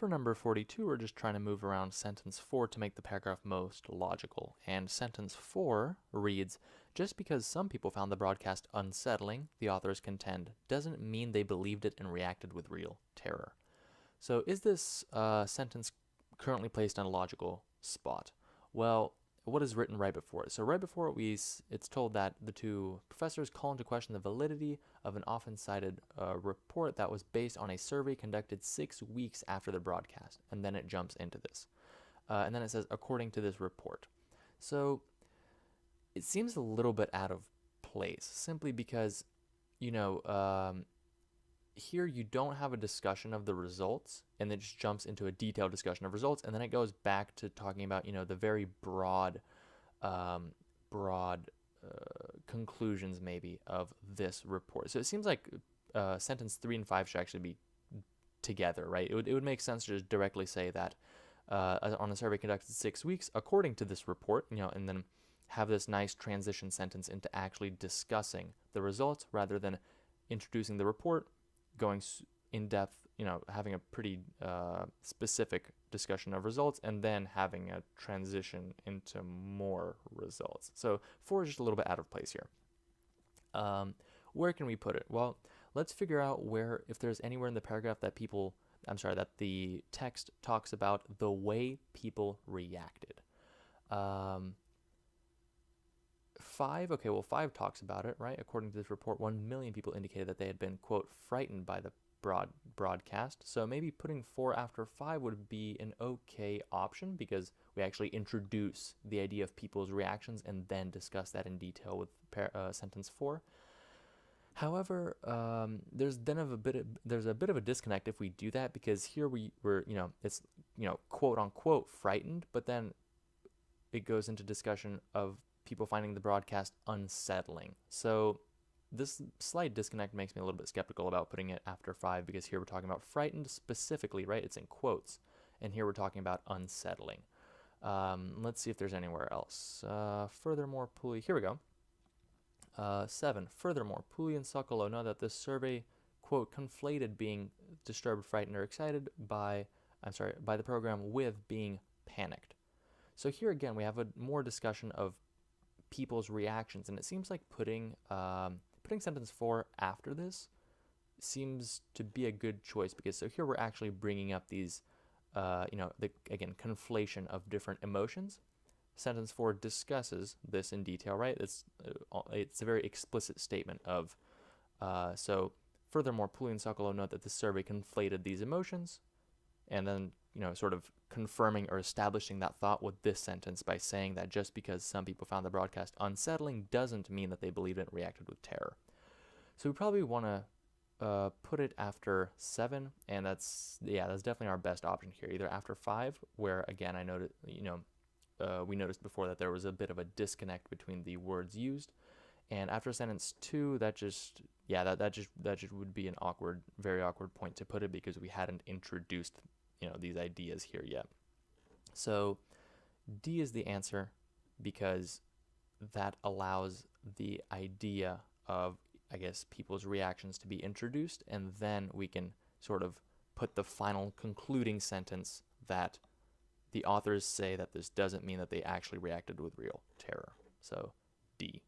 For number 42, we're just trying to move around sentence 4 to make the paragraph most logical. And sentence 4 reads, just because some people found the broadcast unsettling, the authors contend, doesn't mean they believed it and reacted with real terror. So is this sentence currently placed on a logical spot? Well, what is written right before it? So right before it, it's told that the two professors call into question the validity of an often cited report that was based on a survey conducted 6 weeks after the broadcast. And then it jumps into this. And then it says, according to this report. So it seems a little bit out of place, simply because, here you don't have a discussion of the results, and it just jumps into a detailed discussion of results, and then it goes back to talking about the very um, broad conclusions maybe of this report. So it seems like sentence 3 and 5 should actually be together, right? It would make sense to just directly say that on a survey conducted 6 weeks, according to this report, and then have this nice transition sentence into actually discussing the results rather than introducing the report, going in depth, having a pretty specific discussion of results, and then having a transition into more results. So 4 is just a little bit out of place here. Where can we put it? Well, let's figure out if there's anywhere in the paragraph that the text talks about the way people reacted. 5, okay, well, 5 talks about it, right? According to this report, 1 million people indicated that they had been, quote, frightened by the broadcast. So maybe putting 4 after 5 would be an okay option, because we actually introduce the idea of people's reactions and then discuss that in detail with sentence 4. However, there's a bit of a disconnect if we do that, because here we're it's quote unquote frightened, but then it goes into discussion of people finding the broadcast unsettling. So this slight disconnect makes me a little bit skeptical about putting it after 5, because here we're talking about frightened specifically, right? It's in quotes, and here we're talking about unsettling. Let's see if there's anywhere else. Furthermore, Pulley, here we go. 7. Furthermore, Pulley and Sokolow know that this survey, quote, conflated being disturbed, frightened, or excited by the program with being panicked. So here again, we have a more discussion of people's reactions, and it seems like putting sentence 4 after this seems to be a good choice, because so here we're actually bringing up these, conflation of different emotions. Sentence 4 discusses this in detail, right? It's a very explicit statement of, so furthermore, Pulley and Sokolow note that this survey conflated these emotions, and then, sort of confirming or establishing that thought with this sentence by saying that just because some people found the broadcast unsettling doesn't mean that they believed it and reacted with terror. So we probably want to put it after 7, and that's definitely our best option here. Either after 5, where again I noted, we noticed before that there was a bit of a disconnect between the words used, and after sentence 2, that just would be an very awkward point to put it, because we hadn't introduced these ideas here yet. So D is the answer, because that allows the idea of, I guess, people's reactions to be introduced, and then we can sort of put the final concluding sentence that the authors say that this doesn't mean that they actually reacted with real terror. So D.